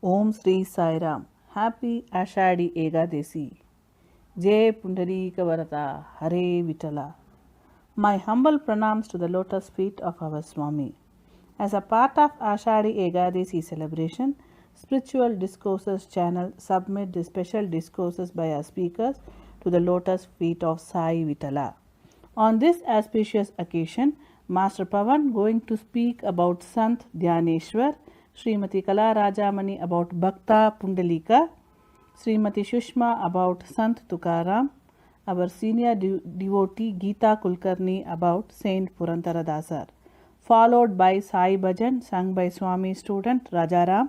Om Sri Sai Ram. Happy Ashadi Egadesi. Jai Pundarika Varata Hare Vitala. My humble pranams to the lotus feet of our Swami. As a part of Ashadi Egadesi celebration, Spiritual Discourses channel submit the special discourses by our speakers to the lotus feet of Sai Vitala. On this auspicious occasion, Master Pavan going to speak about Sant Dhyaneshwar, Srimati Kala Rajamani about Bhakta Pundalika, Srimati Shushma about Sant Tukaram, our senior devotee Geeta Kulkarni about Saint Purandara Dasar, followed by Sai Bhajan sung by Swami student Rajaram,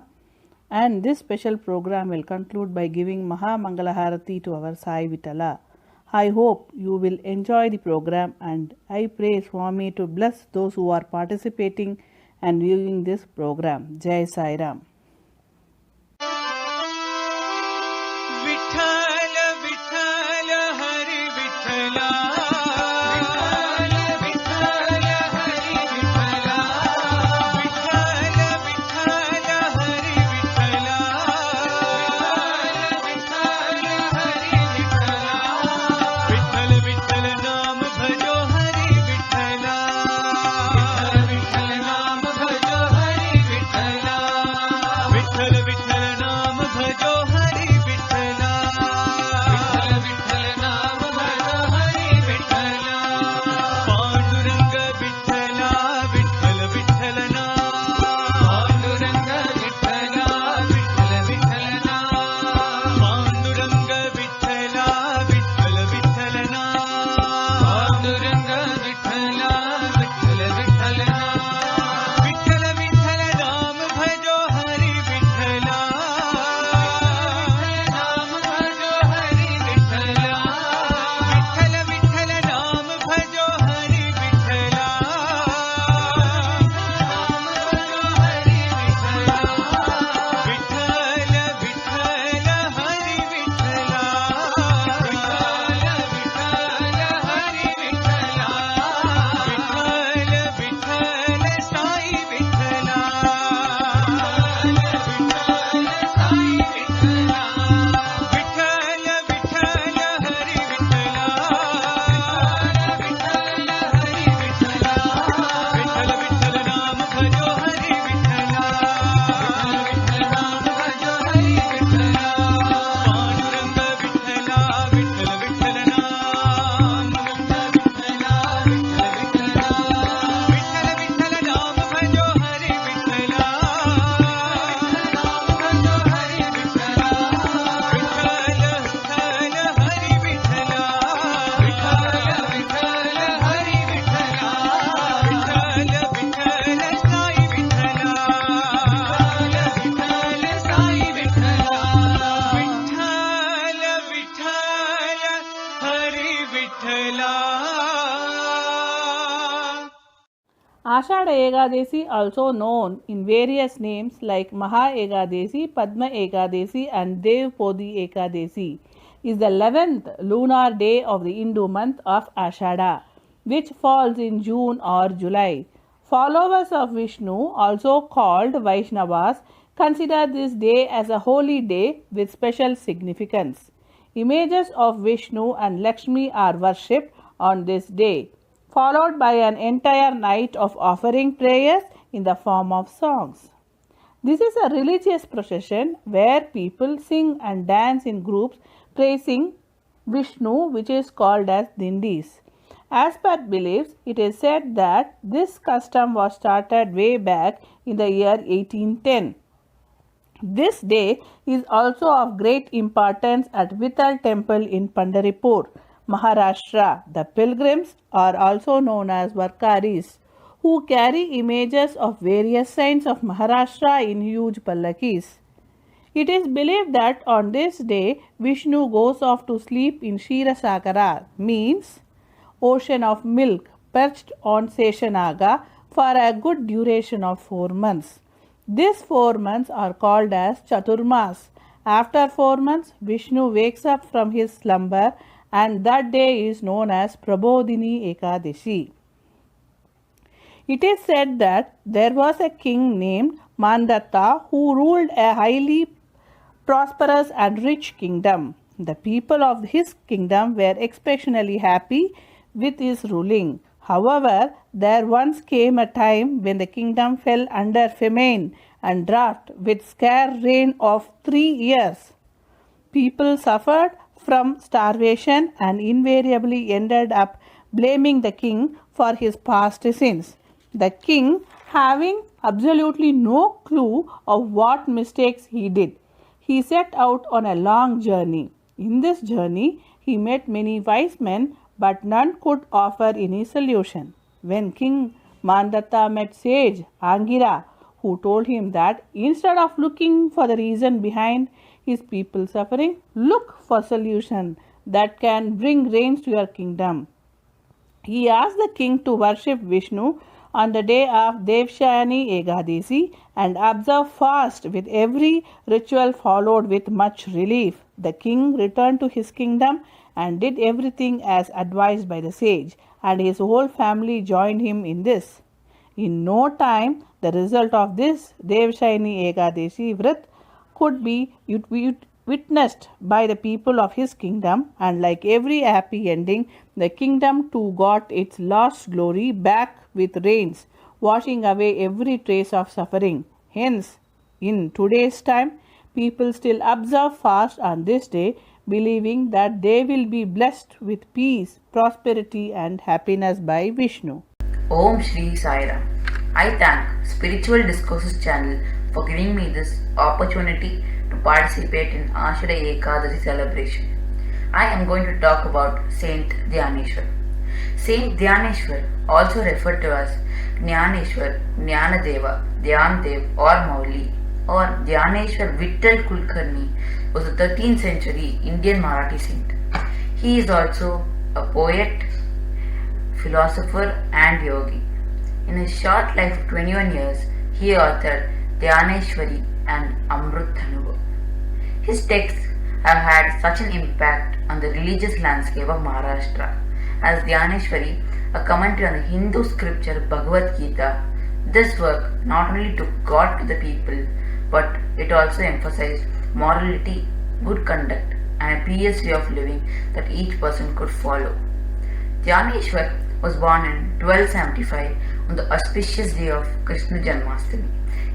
and this special program will conclude by giving Maha Mangalaharati to our Sai Vitala. I hope you will enjoy the program and I pray Swami to bless those who are participating and viewing this program. Jai Sai Ram. Ashada Egadesi, also known in various names like Maha Egadesi, Padma Egadesi, and Dev Podi Ekadesi, is the 11th lunar day of the Hindu month of Ashada, which falls in June or July. Followers of Vishnu, also called Vaishnavas, consider this day as a holy day with special significance. Images of Vishnu and Lakshmi are worshipped on this day, followed by an entire night of offering prayers in the form of songs. This is a religious procession where people sing and dance in groups praising Vishnu, which is called as Dindis. As per beliefs, it is said that this custom was started way back in the year 1810. This day is also of great importance at Vittal temple in Pandharpur, Maharashtra. The pilgrims are also known as Varkaris, who carry images of various saints of Maharashtra in huge pallakis. It is believed that on this day Vishnu goes off to sleep in Ksheerasagara, means ocean of milk, perched on Seshanaga for a good duration of 4 months. These 4 months are called as Chaturmas. After 4 months, Vishnu wakes up from his slumber, and that day is known as Prabodhini Ekadashi. It is said that there was a king named Mandatta, who ruled a highly prosperous and rich kingdom. The people of his kingdom were exceptionally happy with his ruling. However, there once came a time when the kingdom fell under famine and drought with scarce rain of 3 years. People suffered from starvation and invariably ended up blaming the king for his past sins. The king, having absolutely no clue of what mistakes he did, he set out on a long journey. In this journey, he met many wise men, but none could offer any solution. When King Mandatta met sage Angira, who told him that instead of looking for the reason behind his people's suffering, look for solution that can bring rains to your kingdom. He asked the king to worship Vishnu on the day of Devshayani Ekadasi and observe fast, with every ritual followed with much relief. The king returned to his kingdom and did everything as advised by the sage, and his whole family joined him in this. In no time, the result of this Devshayani Ekadasi Vrit could be witnessed by the people of his kingdom, and like every happy ending, the kingdom too got its lost glory back with rains, washing away every trace of suffering. Hence, in today's time, people still observe fast on this day, believing that they will be blessed with peace, prosperity, and happiness by Vishnu. Om Shri Sai Ram. I thank Spiritual Discourses channel for giving me this opportunity to participate in Ashada Ekadasi celebration. I am going to talk about Saint Dhyaneshwar. Saint Dhyaneshwar, also referred to as Jnaneshwar, Jnanadeva, Dhyandev or Mauli, or Dhyaneshwar Vittal Kulkarni, was a 13th century Indian Marathi saint. He is also a poet, philosopher and yogi. In his short life of 21 years, he authored Dhyaneshwari and Amrut Dhanubhav. His texts have had such an impact on the religious landscape of Maharashtra as Dhyaneshwari, a commentary on the Hindu scripture Bhagavad Gita. This work not only took God to the people, but it also emphasized morality, good conduct, and a pious way of living that each person could follow. Dhyaneshwar was born in 1275 on the auspicious day of Krishna Janmashtami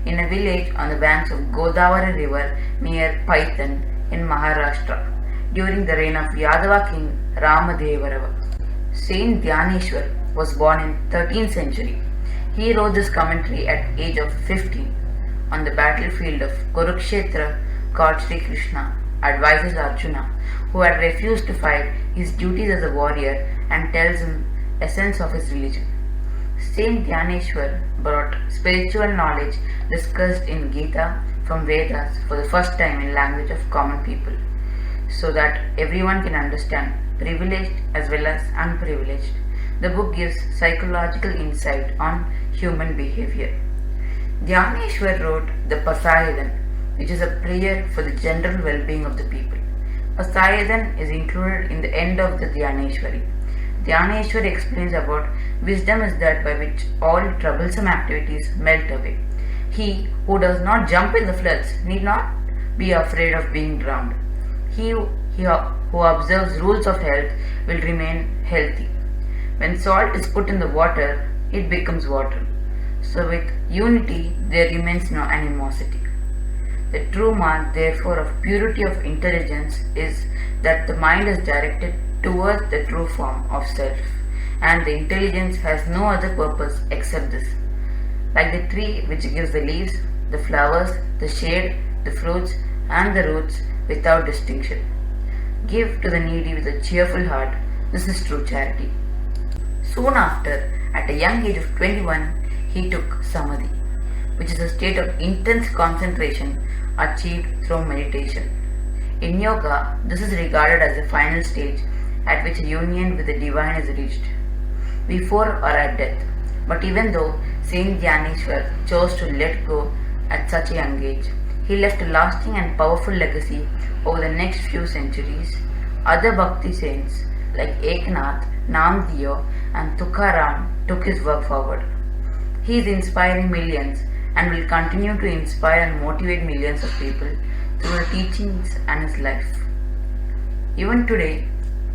in a village on the banks of Godavari river near Paitan in Maharashtra during the reign of Yadava king Ramadevarava. Saint Dhyaneshwar was born in 13th century. He wrote this commentary at age of 15 on the battlefield of Kurukshetra. God Sri Krishna advises Arjuna, who had refused to fight, his duties as a warrior and tells him essence of his religion. Saint Dhyaneshwar brought spiritual knowledge discussed in Gita from Vedas for the first time in language of common people, so that everyone can understand, privileged as well as unprivileged. The book gives psychological insight on human behavior. Dhyaneshwar wrote the Pasayadan, which is a prayer for the general well-being of the people. Pasayadan is included in the end of the Dhyaneshwari. Dhyaneshwar explains about wisdom is that by which all troublesome activities melt away. He who does not jump in the floods need not be afraid of being drowned. He who observes rules of health will remain healthy. When salt is put in the water, it becomes water. So with unity there remains no animosity. The true mark, therefore, of purity of intelligence is that the mind is directed towards the true form of self, and the intelligence has no other purpose except this. Like the tree which gives the leaves, the flowers, the shade, the fruits, and the roots without distinction. Give to the needy with a cheerful heart. This is true charity. Soon after, at a young age of 21, he took Samadhi, which is a state of intense concentration achieved through meditation. In yoga, this is regarded as the final stage at which a union with the divine is reached, before or at death. But even though Saint Dhyaneshwar chose to let go at such a young age, he left a lasting and powerful legacy over the next few centuries. Other Bhakti saints like Eknath, Namdev, and Tukaram took his work forward. He is inspiring millions and will continue to inspire and motivate millions of people through her teachings and his life. Even today,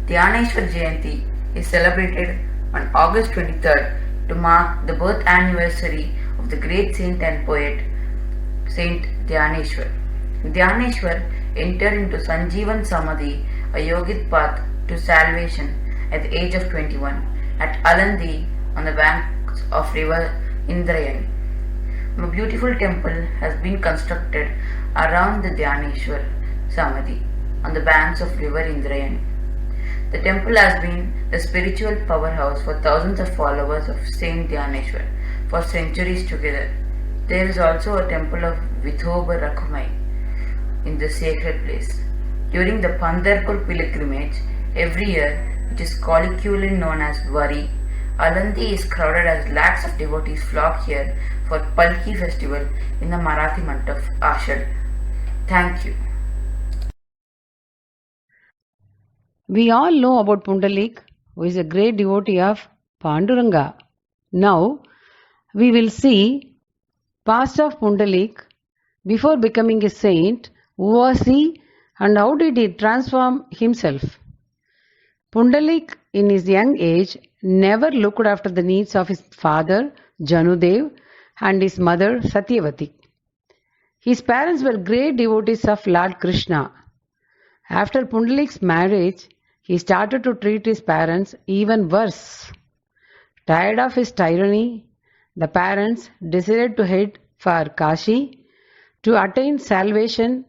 Dhyaneshwar Jayanti is celebrated on August 23rd to mark the birth anniversary of the great saint and poet Saint Dhyaneshwar. Dhyaneshwar entered into Sanjeevan Samadhi, a yogic path to salvation, at the age of 21 at Alandi on the banks of river Indrayani. A beautiful temple has been constructed around the Dhyaneshwar Samadhi on the banks of river Indrayani. The temple has been the spiritual powerhouse for thousands of followers of Saint Dhyaneshwar for centuries together. There is also a temple of Vithoba Rakhumai in the sacred place. During the Pandharpur pilgrimage every year, which is colloquially known as Dwari, Alandi is crowded as lakhs of devotees flock here for Palki festival in the Marathi month of Ashad. Thank you. We all know about Pundalik, who is a great devotee of Panduranga. Now, we will see past of Pundalik. Before becoming a saint, who was he and how did he transform himself? Pundalik, in his young age, never looked after the needs of his father, Janudev, and his mother, Satyavati. His parents were great devotees of Lord Krishna. After Pundalik's marriage, he started to treat his parents even worse. Tired of his tyranny, the parents decided to head for Kashi to attain salvation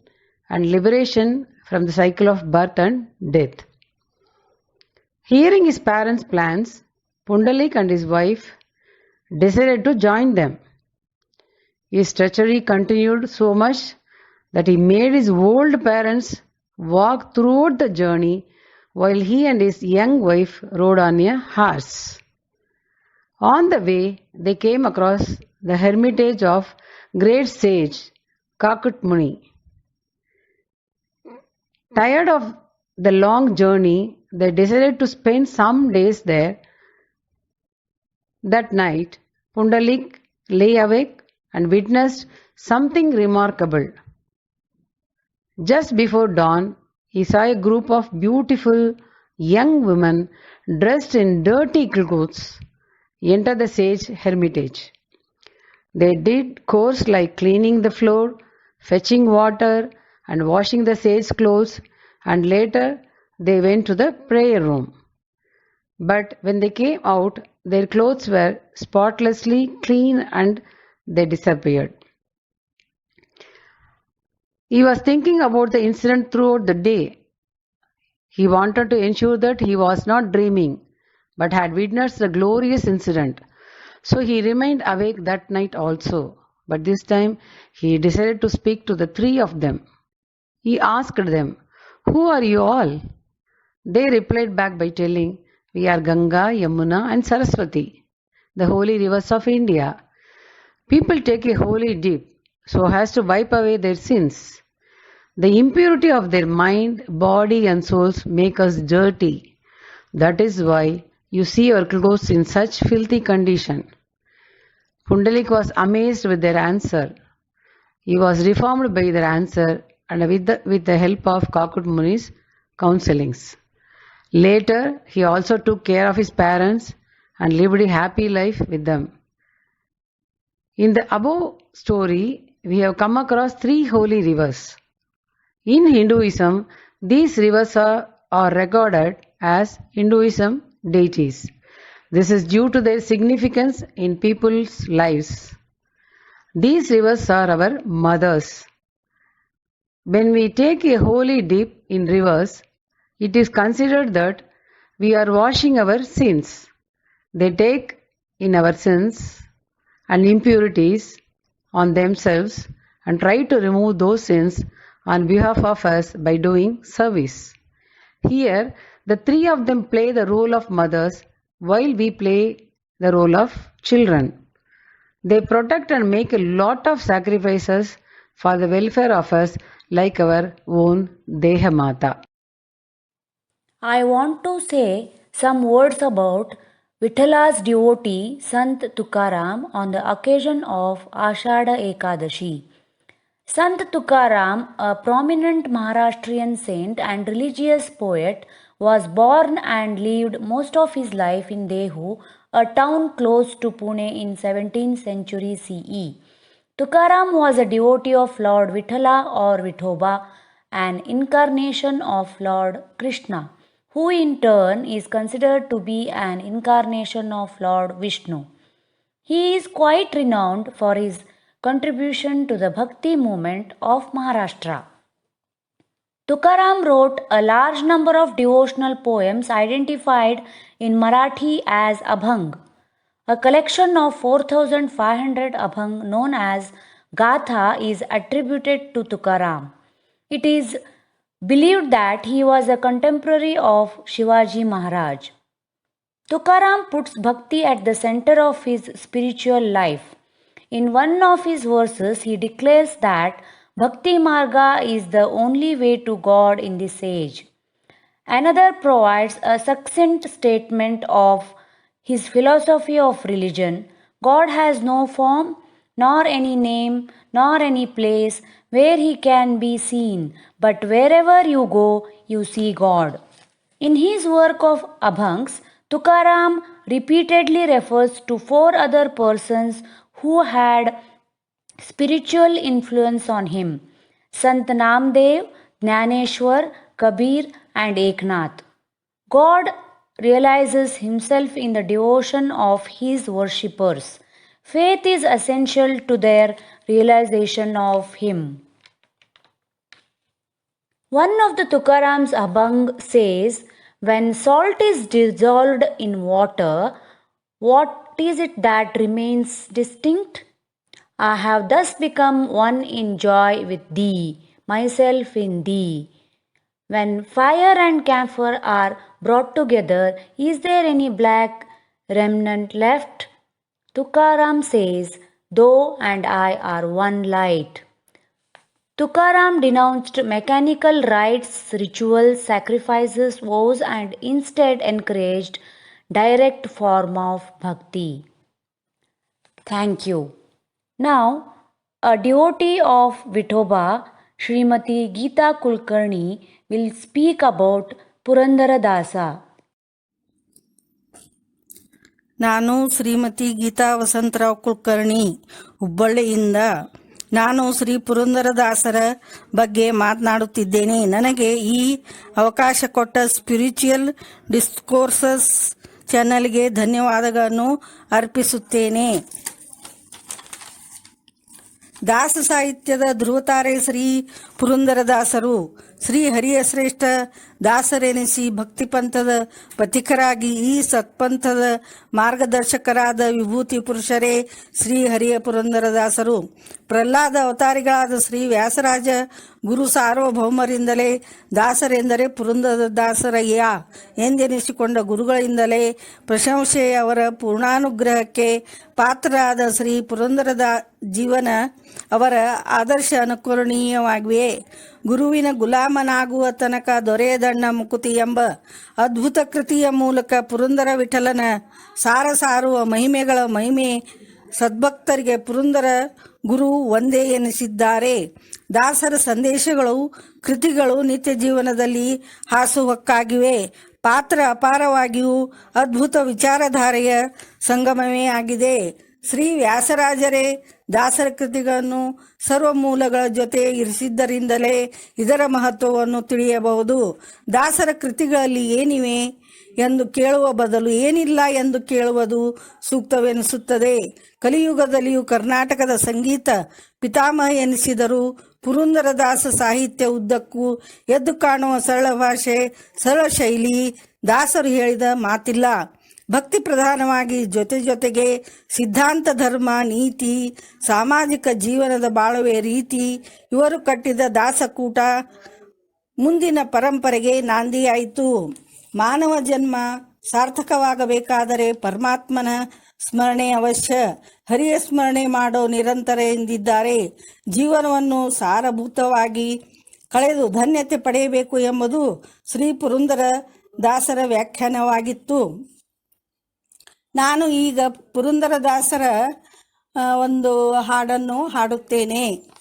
and liberation from the cycle of birth and death. Hearing his parents' plans, Pundalik and his wife decided to join them. His treachery continued so much that he made his old parents walk throughout the journey while he and his young wife rode on a horse. On the way, they came across the hermitage of great sage Kakut Muni. Tired of the long journey, they decided to spend some days there. That night, Pundalik lay awake and witnessed something remarkable. Just before dawn, he saw a group of beautiful young women dressed in dirty clothes enter the sage hermitage. They did chores like cleaning the floor, fetching water, and washing the sage clothes, and later they went to the prayer room. But when they came out, their clothes were spotlessly clean and they disappeared. He was thinking about the incident throughout the day. He wanted to ensure that he was not dreaming, but had witnessed the glorious incident. So he remained awake that night also. But this time he decided to speak to the three of them. He asked them, "Who are you all?" They replied back by telling, "We are Ganga, Yamuna and Saraswati, the holy rivers of India. People take a holy dip so as to wipe away their sins. The impurity of their mind, body and souls make us dirty. That is why you see our clothes in such filthy condition." Pundalik was amazed with their answer. He was reformed by their answer and with the help of Kakut Muni's counselings. Later, he also took care of his parents and lived a happy life with them. In the above story, we have come across three holy rivers. In Hinduism, these rivers are regarded as Hinduism deities. This is due to their significance in people's lives. These rivers are our mothers. When we take a holy dip in rivers, it is considered that we are washing our sins. They take in our sins and impurities on themselves and try to remove those sins on behalf of us by doing service. Here, the three of them play the role of mothers while we play the role of children. They protect and make a lot of sacrifices for the welfare of us like our own Deha Mata. I want to say some words about Vitala's devotee Sant Tukaram on the occasion of Ashadha Ekadashi. Sant Tukaram, a prominent Maharashtrian saint and religious poet, was born and lived most of his life in Dehu, a town close to Pune in 17th century CE. Tukaram was a devotee of Lord Vithala or Vithoba, an incarnation of Lord Krishna, who in turn is considered to be an incarnation of Lord Vishnu. He is quite renowned for his contribution to the Bhakti movement of Maharashtra. Tukaram wrote a large number of devotional poems identified in Marathi as Abhang. A collection of 4,500 Abhang known as Gatha is attributed to Tukaram. It is believed that he was a contemporary of Shivaji Maharaj. Tukaram puts bhakti at the center of his spiritual life. In one of his verses, he declares that Bhakti Marga is the only way to God in this age. Another provides a succinct statement of his philosophy of religion. God has no form, nor any name, nor any place where he can be seen, but wherever you go, you see God. In his work of Abhangs, Tukaram repeatedly refers to four other persons who had spiritual influence on him: Sant Namdev, Jnaneshwar, Kabir, and Eknath. God realizes himself in the devotion of his worshippers. Faith is essential to their realization of him. One of the Tukaram's Abhang says, when salt is dissolved in water, what is it that remains distinct? I have thus become one in joy with thee, myself in thee. When fire and camphor are brought together, is there any black remnant left? Tukaram says, thou and I are one light. Tukaram denounced mechanical rites, rituals, sacrifices, vows, and instead encouraged direct form of bhakti. Thank you. Now, a devotee of Vithoba, Srimati Geeta Kulkarni, will speak about Purandaradasa. ನಾನು ಶ್ರೀಮತಿ ಗೀತಾ ವಸಂತರಾವ್ ಕುಲಕರ್ಣಿ, ಹುಬ್ಬಳ್ಳಿಯಿಂದ. ನಾನು ಶ್ರೀ ಪುರಂದರದಾಸರ ಬಗ್ಗೆ ಮಾತನಾಡುತ್ತಿದ್ದೇನೆ. ನನಗೆ ಈ ಅವಕಾಶ ಕೊಟ್ಟ ಸ್ಪಿರಿಚುವಲ್ ಡಿಸ್ಕೋರ್ಸಸ್ ಚಾನಲ್ಗೆ ಧನ್ಯವಾದಗಳನ್ನು ಅರ್ಪಿಸುತ್ತೇನೆ. ದಾಸ ಸಾಹಿತ್ಯದ ಧ್ರುವತಾರೆ ಶ್ರೀ ಪುರಂದರದಾಸರು ಶ್ರೀ ಹರಿಯ ಶ್ರೇಷ್ಠ ದಾಸರೆನಿಸಿ ಭಕ್ತಿಪಂಥದ ಪಥಿಕರಾಗಿ ಈ ಸತ್ಪಂಥದ ಮಾರ್ಗದರ್ಶಕರಾದ ವಿಭೂತಿ ಪುರುಷರೇ ಶ್ರೀ ಹರಿಯ ಪುರಂದರದಾಸರು. ಪ್ರಹ್ಲಾದ ಅವತಾರಿಗಳಾದ ಶ್ರೀ ವ್ಯಾಸರಾಜ ಗುರು ಸಾರ್ವಭೌಮರಿಂದಲೇ ದಾಸರೆಂದರೆ ಪುರಂದರದಾಸರಯ್ಯ ಎಂದೆನಿಸಿಕೊಂಡ ಗುರುಗಳಿಂದಲೇ ಪ್ರಶಂಸೆಯ ಅವರ ಪೂರ್ಣಾನುಗ್ರಹಕ್ಕೆ ಪಾತ್ರರಾದ ಶ್ರೀ ಪುರಂದರದ ಜೀವನ ಅವರ ಆದರ್ಶ ಅನುಕರಣೀಯವಾಗಿವೆ. ಗುರುವಿನ ಗುಲಾಮನಾಗುವ ತನಕ ದೊರೆಯದಣ್ಣ ಮುಕುತಿ ಎಂಬ ಅದ್ಭುತ ಕೃತಿಯ ಮೂಲಕ ಪುರಂದರ ವಿಠಲನ ಸಾರ ಸಾರುವ ಮಹಿಮೆಗಳ ಮಹಿಮೆ ಸದ್ಭಕ್ತರಿಗೆ ಪುರಂದರ ಗುರು ಒಂದೇ ಎನಿಸಿದ್ದಾರೆ. ದಾಸರ ಸಂದೇಶಗಳು, ಕೃತಿಗಳು ನಿತ್ಯ ಜೀವನದಲ್ಲಿ ಹಾಸುಹೊಕ್ಕಾಗಿವೆ. ಪಾತ್ರ ಅಪಾರವಾಗಿಯೂ ಅದ್ಭುತ ವಿಚಾರಧಾರೆಯ ಸಂಗಮವೇ ಆಗಿದೆ. ಶ್ರೀ ವ್ಯಾಸರಾಜರೇ ದಾಸರ ಕೃತಿಗಳನ್ನು ಸರ್ವ ಮೂಲಗಳ ಜೊತೆ ಇರಿಸಿದ್ದರಿಂದಲೇ ಇದರ ಮಹತ್ವವನ್ನು ತಿಳಿಯಬಹುದು. ದಾಸರ ಕೃತಿಗಳಲ್ಲಿ ಏನಿವೆ ಎಂದು ಕೇಳುವ ಬದಲು ಏನಿಲ್ಲ ಎಂದು ಕೇಳುವುದು ಸೂಕ್ತವೆನಿಸುತ್ತದೆ. ಕಲಿಯುಗದಲ್ಲಿಯೂ ಕರ್ನಾಟಕದ ಸಂಗೀತ ಪಿತಾಮಹ ಎನಿಸಿದರೂ ಪುರಂದರದಾಸ ಸಾಹಿತ್ಯ ಉದ್ದಕ್ಕೂ ಎದ್ದು ಕಾಣುವ ಸರಳ ಭಾಷೆ, ಸರಳ ಶೈಲಿ, ದಾಸರು ಹೇಳಿದ ಮಾತಿಲ್ಲ. ಭಕ್ತಿ ಪ್ರಧಾನವಾಗಿ ಜೊತೆಗೆ ಸಿದ್ಧಾಂತ, ಧರ್ಮ, ನೀತಿ, ಸಾಮಾಜಿಕ ಜೀವನದ ಬಾಳುವೆ ರೀತಿ ಇವರು ಕಟ್ಟಿದ ದಾಸಕೂಟ ಮುಂದಿನ ಪರಂಪರೆಗೆ ನಾಂದಿಯಾಯಿತು. ಮಾನವ ಜನ್ಮ ಸಾರ್ಥಕವಾಗಬೇಕಾದರೆ ಪರಮಾತ್ಮನ ಸ್ಮರಣೆ ಅವಶ್ಯ. ಹರಿಯ ಸ್ಮರಣೆ ಮಾಡೋ ನಿರಂತರ ಎಂದಿದ್ದಾರೆ. ಜೀವನವನ್ನು ಸಾರಭೂತವಾಗಿ ಕಳೆದು ಧನ್ಯತೆ ಪಡೆಯಬೇಕು ಎಂಬುದು ಶ್ರೀ ಪುರಂದರ ದಾಸರ ವ್ಯಾಖ್ಯಾನವಾಗಿತ್ತು. ನಾನು ಈಗ ಪುರಂದರದಾಸರ ಒಂದು ಹಾಡನ್ನು ಹಾಡುತ್ತೇನೆ.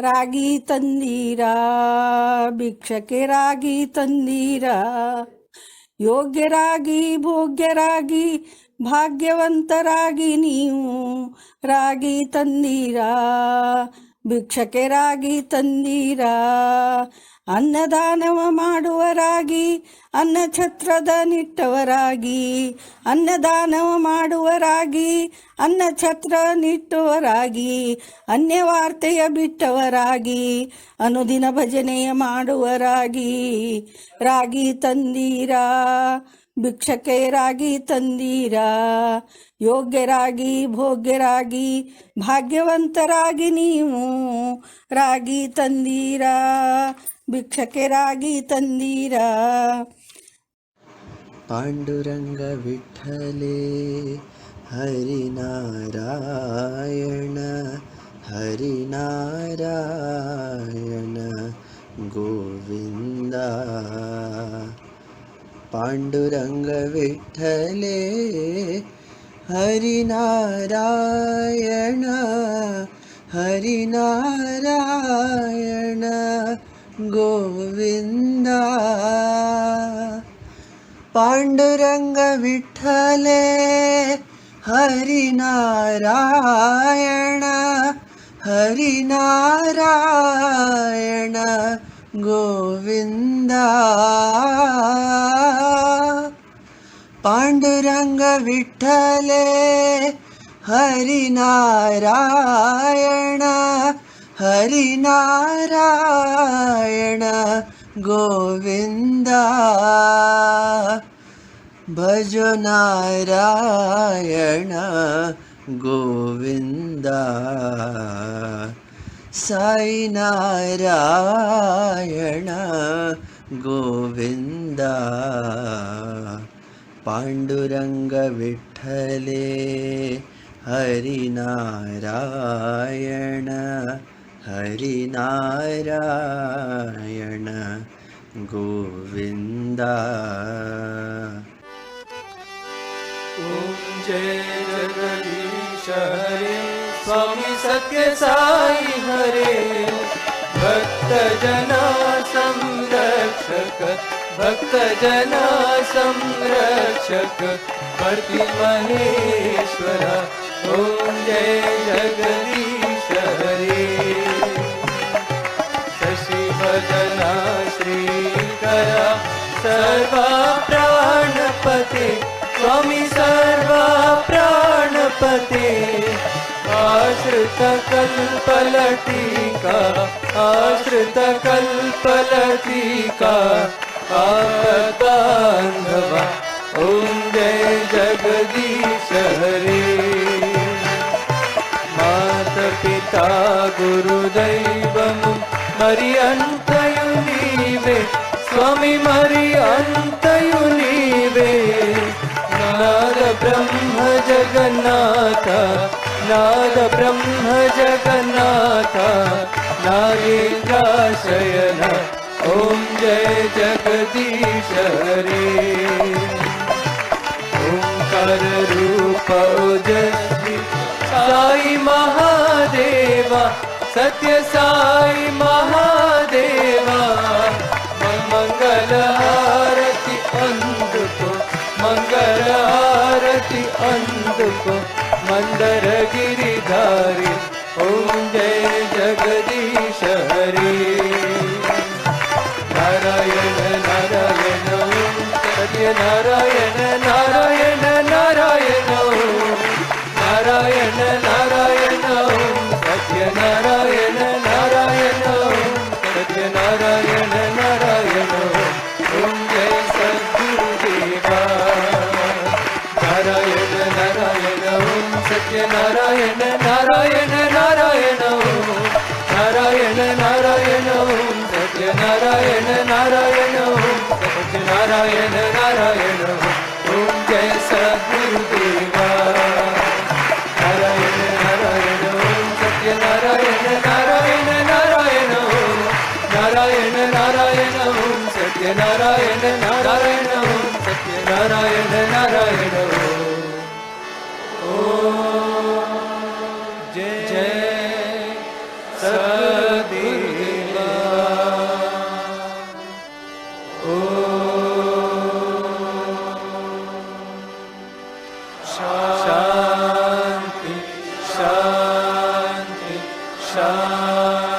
ರಾಗಿ ತಂದೀರಾ ಭಿಕ್ಷಕ್ಕೆ ರಾಗಿ ತಂದೀರಾ, ಯೋಗ್ಯರಾಗಿ ಭೋಗ್ಯರಾಗಿ ಭಾಗ್ಯವಂತರಾಗಿ ನೀವು ರಾಗಿ ತಂದೀರಾ ಭಿಕ್ಷಕ್ಕೆ ರಾಗಿ ತಂದೀರಾ. ಅನ್ನದಾನವ ಮಾಡುವರಾಗಿ ಅನ್ನಛತ್ರದ ನಿಟ್ಟವರಾಗಿ, ಅನ್ನದಾನವ ಮಾಡುವರಾಗಿ ಅನ್ನಛತ್ರ ನಿಟ್ಟವರಾಗಿ, ಅನ್ಯವಾರ್ತೆಯ ಬಿಟ್ಟವರಾಗಿ ಅನುದಿನ ಭಜನೆಯ ಮಾಡುವರಾಗಿ ರಾಗಿ ತಂದೀರಾ ಭಿಕ್ಷಕ್ಕೆ ರಾಗಿ ತಂದೀರಾ. ಯೋಗ್ಯರಾಗಿ ಭೋಗ್ಯರಾಗಿ ಭಾಗ್ಯವಂತರಾಗಿ ನೀವು ರಾಗಿ ತಂದೀರಾ ಭಿಕ್ಷಕ್ಕೆ ರಾಗಿ ತಂದೀರಾ. ಪಾಂಡುರಂಗ ವಿಠ್ಠಲೆ ಹರಿನಾರಾಯಣ ಹರಿನಾರಾಯಣ ಗೋವಿಂದ. ಪಾಂಡುರಂಗ ವಿಠ್ಠಲೆ ಹರಿನಾರಾಯಣ ಹರಿನಾರಾಯಣ ಗೋವಿಂದ. ಪಾಂಡುರಂಗ ವಿಠ್ಠಲೆ ಹರಿನಾರಾಯಣ ಹರಿನಾರಾಯಣ ಗೋವಿಂದ. ಪಾಂಡುರಂಗ ವಿಠ್ಠಲೆ ಹರಿನಾರಾಯಣ ಹರಿನಾರಾಯಣ ಗೋವಿಂದ. ಭಜೋ ನಾರಾಯಣ ಗೋವಿಂದ. ಸಾಯಿ ನಾರಾಯಣ ಗೋವಿಂದ. ಪಾಂಡುರಂಗ ವಿಠ್ಠಲೆ ಹರಿನಾರಾಯಣ ಹರಿನಾರಾಯಣ ಗೋವಿಂದ. ओम जय जगदीश हरे स्वामी सत्य साई हरे. भक्त जना संरक्षक भक्त जना संरक्षक भक्ति महेश्वर. ओम जय जगदीश हरे. शशि भजना श्रीकरा सर्वा प्राणपते स्वामी सर्वा प्राणपते. आश्रित कल्पलटिका आश्रित कल्पलटिका आपदान्धवा. ओम जय जगदीश हरे. मात पिता गुरुदैवं मरि अंतयु नीवे स्वामी मरि अंतयु नीवे. नाद ब्रह्म जगन्नाथ नाद ब्रह्म जगन्नाथ नागेन्द्राशयन. ओम जय जगदीश हरे. ओंकार रूप ओजस्वी साई महादेवा सत्य साई महादेवा. मंगल हारति अंधको मंगल आरती अंधको मंदर गिरिधारी. ओम जय जगदीश हरे. नारायण नारायण ओम सत्य नारायण नारायण नारायण ओम नारायण नारायण ओम सत्य नारायण नारायण ओम सत्य नारायण नारायण ओम जय सद्गुरुदेवा. नारायण नारायण ओम सत्य नारायण नारायण नारायण ओम नारायण नारायण ओम सत्य नारायण नारायण ओम सत्य नारायण नारायण ओम जय सद्गुरुदेवा. नारायण नारायण ओम सत्य नारायण नारायण नारायण ओम नारायण नारायण ओम सत्य नारायण नारायण ओम सत्य नारायण नारायण नारायण जय जय सद्गुरुदेवा शांति शांति शांति